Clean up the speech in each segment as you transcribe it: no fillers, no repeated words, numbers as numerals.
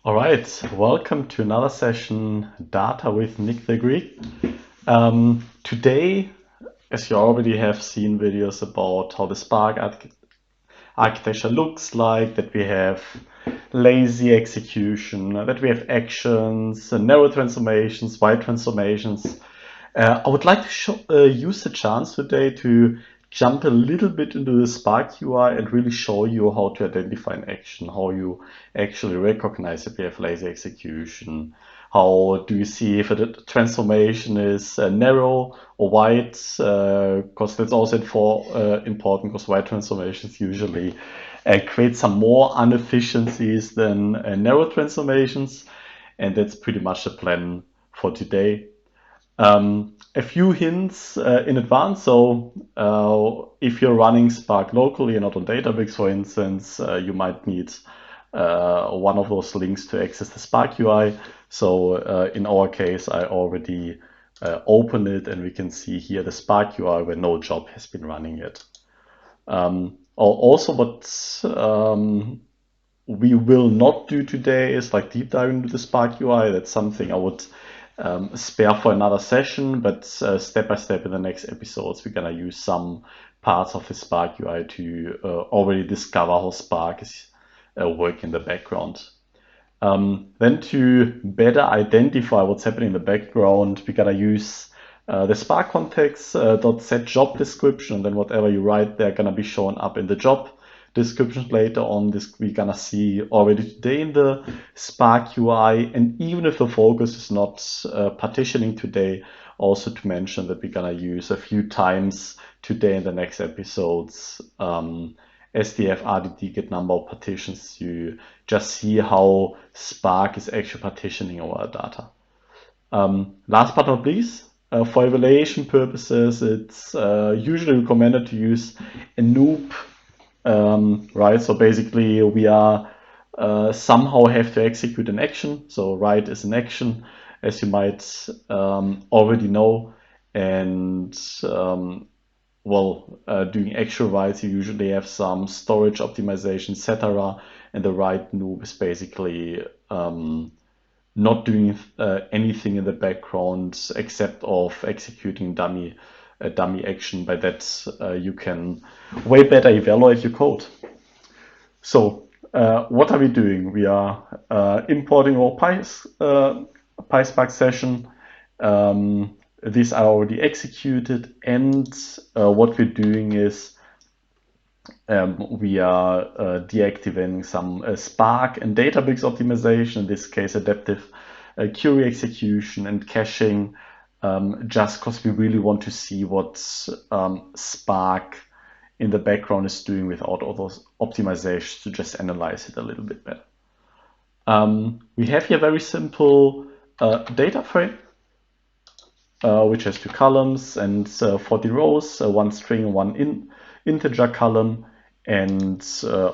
All right, welcome to another session, Data with Nick the Greek. Today, as you already have seen videos about how the Spark architecture looks like, that we have lazy execution, that we have actions, narrow transformations, wide transformations. I would like to use the chance today to jump a little bit into the Spark UI and really show you how to identify an action, how you actually recognize if you have lazy execution, how do you see if a transformation is narrow or wide, because that's also important because wide transformations usually create some more inefficiencies than narrow transformations, and that's pretty much the plan for today. A few hints in advance. So if you're running Spark locally and not on Databricks, for instance, you might need one of those links to access the Spark UI. So in our case, I already opened it, and we can see here the Spark UI where no job has been running yet. Also, what we will not do today is like deep diving into the Spark UI. That's something I would spare for another session, but step by step in the next episodes, we're gonna use some parts of the Spark UI to already discover how Spark is working in the background. Then to better identify what's happening in the background, we're gonna use the Spark context .set job description, and then whatever you write there gonna be shown up in the job descriptions later on. This we're gonna see already today in the Spark UI, and even if the focus is not partitioning today, also to mention that we're gonna use a few times today in the next episodes SDF RDD get number of partitions to just see how Spark is actually partitioning our data. Last but not least, for evaluation purposes, it's usually recommended to use a noob. Right, so basically we are somehow have to execute an action. So write is an action, as you might already know. And doing actual writes, you usually have some storage optimization, etc. And the write noob is basically not doing anything in the background except of executing a dummy action. By that, you can way better evaluate your code. So what are we doing? We are importing our PySpark session. These are already executed, and what we're doing is we are deactivating some Spark and Databricks optimization, in this case adaptive query execution and caching, just because we really want to see what Spark in the background is doing without all those optimizations, to just analyze it a little bit better. We have here a very simple data frame, which has 2 columns and 40 rows, 1 string and 1 integer column, and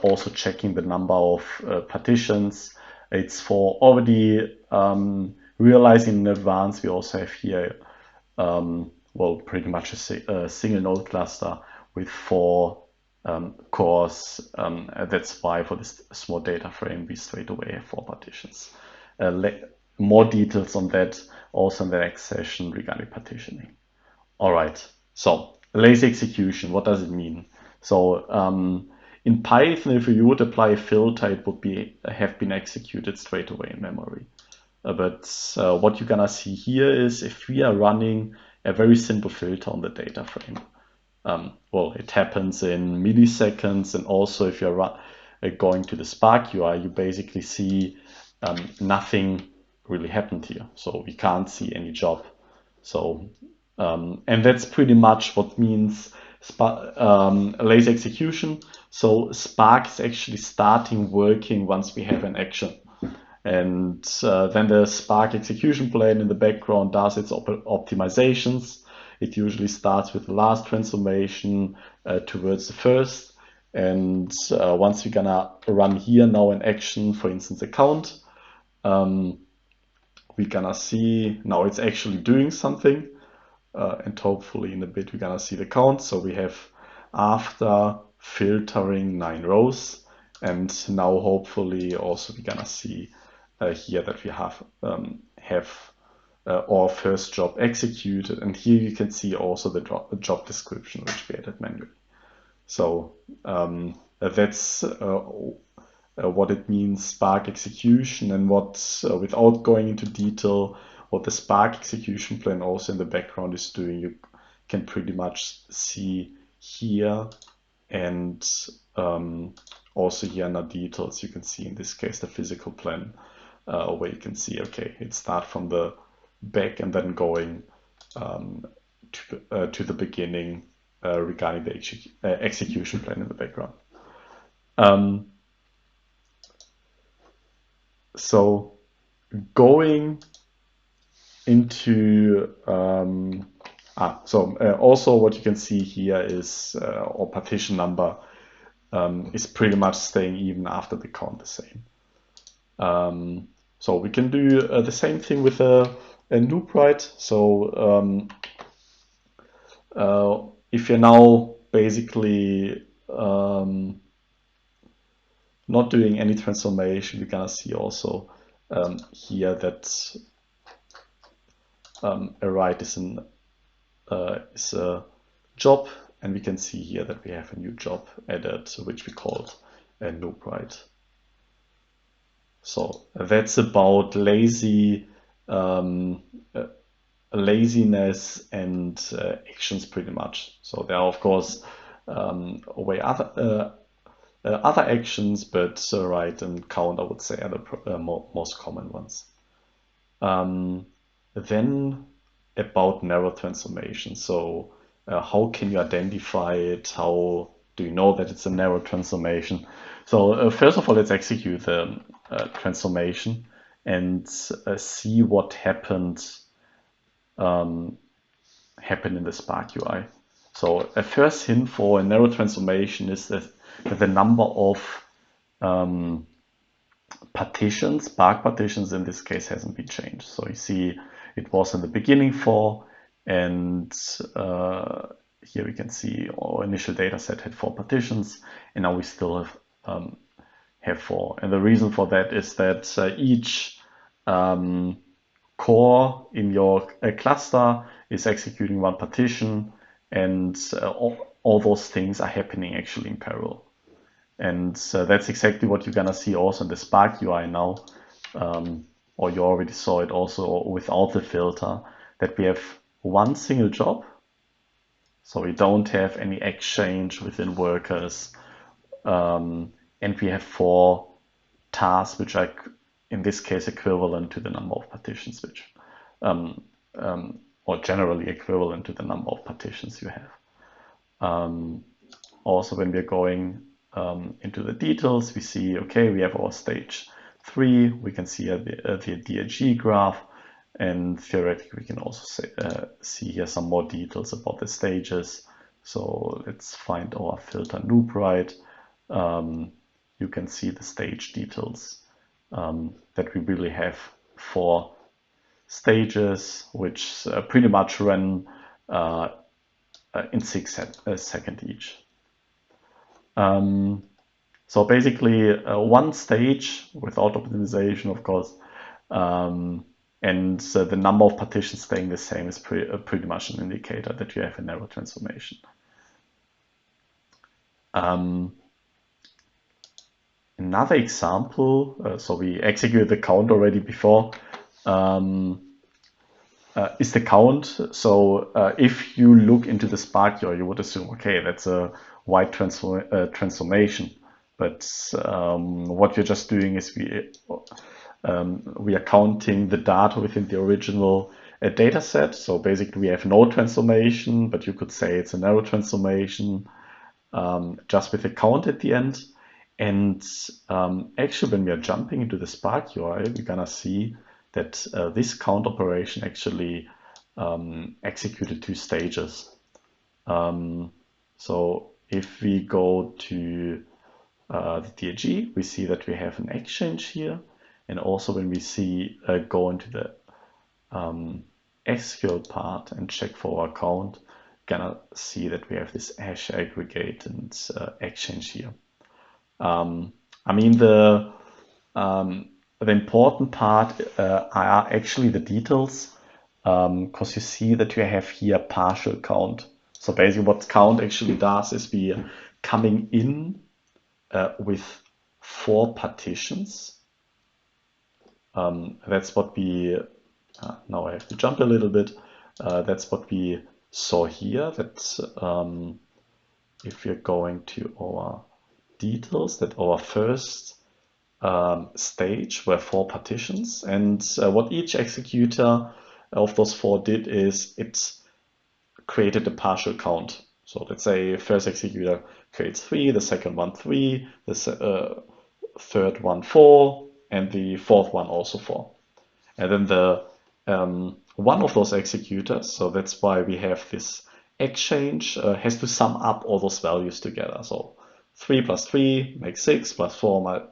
also checking the number of partitions. It's for already realizing in advance. We also have here, pretty much a single node cluster with 4 cores. That's why for this small data frame, we straight away have 4 partitions. More details on that also in the next session regarding partitioning. All right, so lazy execution, what does it mean? So in Python, if you would apply a filter, it would have been executed straight away in memory. But what you're gonna see here is if we are running a very simple filter on the data frame, it happens in milliseconds, and also if you're going to the Spark UI, you basically see nothing really happened here. So we can't see any job. So and that's pretty much what means lazy execution. So Spark is actually starting working once we have an action. And then the Spark execution plane in the background does its optimizations. It usually starts with the last transformation towards the first. And once we're gonna run here now an action, for instance, a count, we're gonna see now it's actually doing something. And hopefully in a bit we're gonna see the count. So we have, after filtering, 9 rows, and now hopefully also we're gonna see here that we have our first job executed, and here you can see also the job description which we added manually. So that's what it means, Spark execution, and what, without going into detail, what the Spark execution plan also in the background is doing, you can pretty much see here. And also here in the details, you can see in this case the physical plan, where you can see, okay, it starts from the back and then going to the beginning regarding the execution plan in the background. So going into also what you can see here is our partition number is pretty much staying even after the count the same. So we can do the same thing with a loop, right? So if you're now basically not doing any transformation, we're gonna see also here that a write is a job, and we can see here that we have a new job added, which we called a loop write. So that's about laziness and actions pretty much. So there are of course other actions, but write and count, I would say, are the most common ones. Then about narrow transformation. So how can you identify it? How do you know that it's a narrow transformation? So first of all, let's execute the transformation and see what happened in the Spark UI. So a first hint for a narrow transformation is that the number of partitions, Spark partitions in this case, hasn't been changed. So you see it was in the beginning 4, and here we can see our initial data set had 4 partitions, and now we still have 4. And the reason for that is that each core in your cluster is executing 1 partition, and all those things are happening actually in parallel. And that's exactly what you're gonna see also in the Spark UI now, or you already saw it also without the filter, that we have 1 single job. So we don't have any exchange within workers, and we have 4 tasks, which are in this case equivalent to the number of partitions, which or generally equivalent to the number of partitions you have. Also, when we're going into the details, we see, okay, we have our stage 3, we can see the DRG graph, and theoretically we can also see here some more details about the stages. So let's find our filter loop write. You can see the stage details, that we really have 4 stages, which pretty much run in 6 seconds each. So basically 1 stage without optimization, of course, and the number of partitions staying the same is pretty much an indicator that you have a narrow transformation. Another example, so we executed the count already before, is the count. So if you look into the Spark UI, you would assume, okay, that's a wide transformation. But what we're just doing is we are counting the data within the original data set. So basically we have no transformation, but you could say it's a narrow transformation, just with a count at the end. And actually, when we are jumping into the Spark UI, we're gonna see that this count operation actually executed 2 stages. So if we go to the DRG, we see that we have an exchange here, and also when we see go into the SQL part and check for our count, gonna see that we have this hash aggregate and exchange here. I mean, the the important part are actually the details, because you see that you have here partial count. So basically what count actually does is we are coming in with 4 partitions. That's what we, now I have to jump a little bit. That's what we saw here, that if we're going to our details, that our first stage were 4 partitions, and what each executor of those 4 did is it created a partial count. So let's say first executor creates 3, the second one 3, the third one 4, and the fourth one also 4. And then the one of those executors, so that's why we have this exchange, has to sum up all those values together. So 3 plus 3 makes 6, plus 4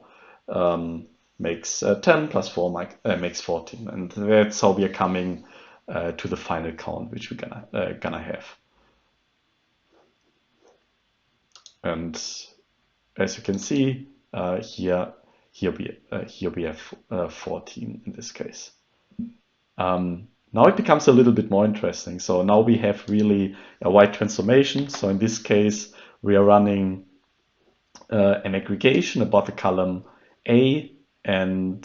makes 10, plus 4 makes 14. And that's how we are coming to the final count, which we're gonna have. And as you can see, here we have 14 in this case. Now it becomes a little bit more interesting. So now we have really a wide transformation. So in this case, we are running an aggregation about the column A, and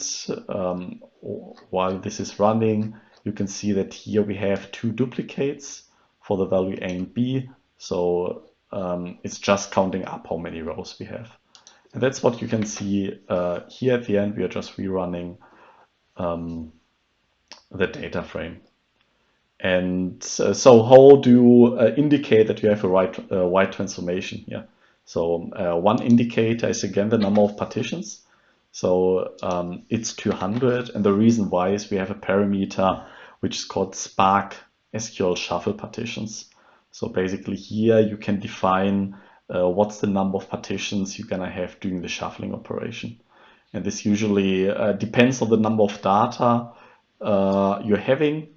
while this is running, you can see that here we have 2 duplicates for the value A and B. So it's just counting up how many rows we have. And that's what you can see here at the end. We are just rerunning the data frame. And so how do you indicate that you have a wide transformation here? So one indicator is again the number of partitions. So it's 200, and the reason why is we have a parameter which is called Spark SQL Shuffle Partitions. So basically here you can define what's the number of partitions you're gonna have during the shuffling operation. And this usually depends on the number of data you're having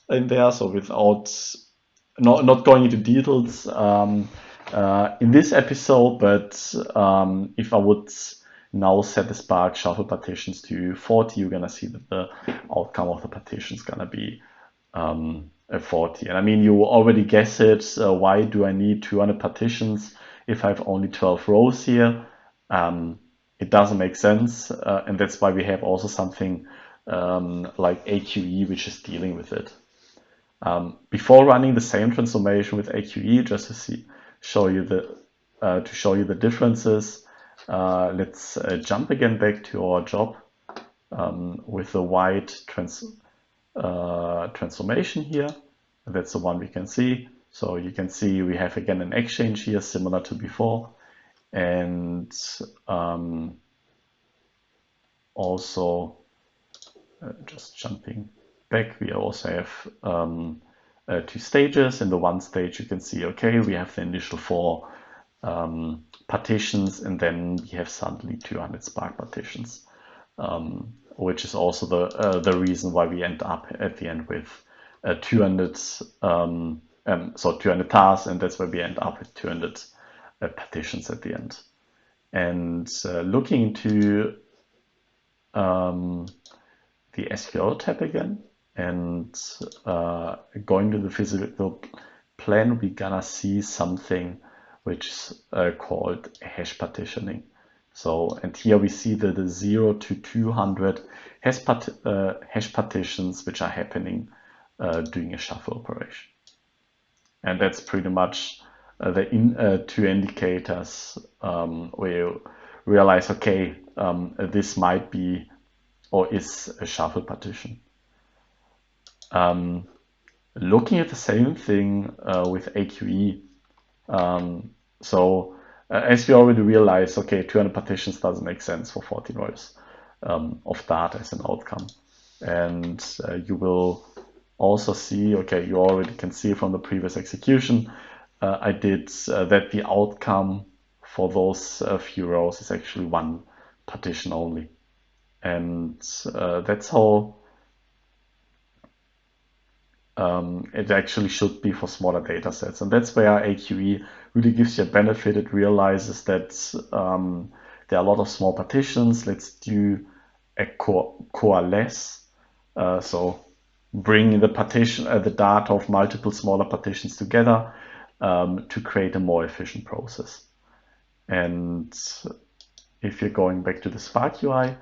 in there. So without not going into details in this episode, but if I would now set the Spark Shuffle partitions to 40, you're gonna see that the outcome of the partition is gonna be a 40. And I mean, you already guess it. Why do I need 200 partitions if I have only 12 rows here? It doesn't make sense, and that's why we have also something like AQE, which is dealing with it. Before running the same transformation with AQE, just to show you the differences, let's jump again back to our job with the wide transformation here. That's the one we can see. So you can see we have again an exchange here similar to before, and also just jumping back, we also have 2 stages. In the one stage you can see, okay, we have the initial 4 partitions, and then we have suddenly 200 Spark partitions, which is also the reason why we end up at the end with 200 200 tasks, and that's why we end up with 200 partitions at the end. And looking into the SQL tab again, and going to the physical plan, we're gonna see something which is called hash partitioning. So, and here we see that the 0 to 200 hash partitions which are happening during a shuffle operation. And that's pretty much the 2 indicators where you realize, okay, this might be or is a shuffle partition. Looking at the same thing with AQE, as we already realized, okay, 200 partitions doesn't make sense for 14 rows of data as an outcome. And you will also see, okay, you already can see from the previous execution, I did that the outcome for those few rows is actually 1 partition only. And that's how it actually should be for smaller data sets. And that's where AQE really gives you a benefit. It realizes that there are a lot of small partitions. Let's do coalesce, so bring the partition, the data of multiple smaller partitions together to create a more efficient process. And if you're going back to the Spark UI,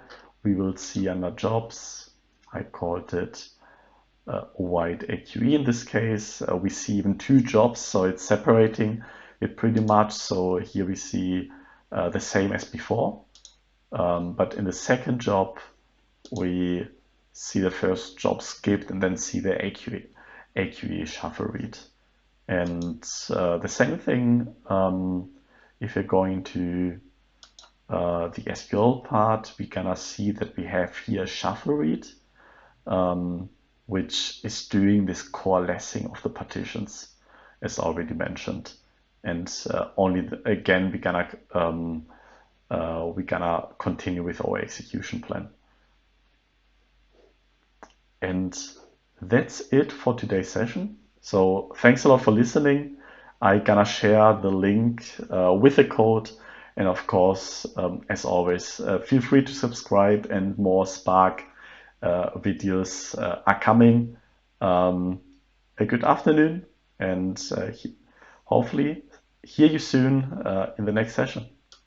we will see under jobs, I called it white AQE in this case. We see even two jobs, so it's separating it pretty much. So here we see the same as before. But in the second job, we see the first job skipped and then see the AQE shuffle read. And the same thing, if you're going to the SQL part, we're gonna see that we have here shuffle read, which is doing this coalescing of the partitions, as already mentioned. And again, we're gonna continue with our execution plan. And that's it for today's session. So thanks a lot for listening. I'm gonna share the link with the code. And of course, as always, feel free to subscribe, and more Spark videos are coming. A good afternoon, and hopefully hear you soon in the next session.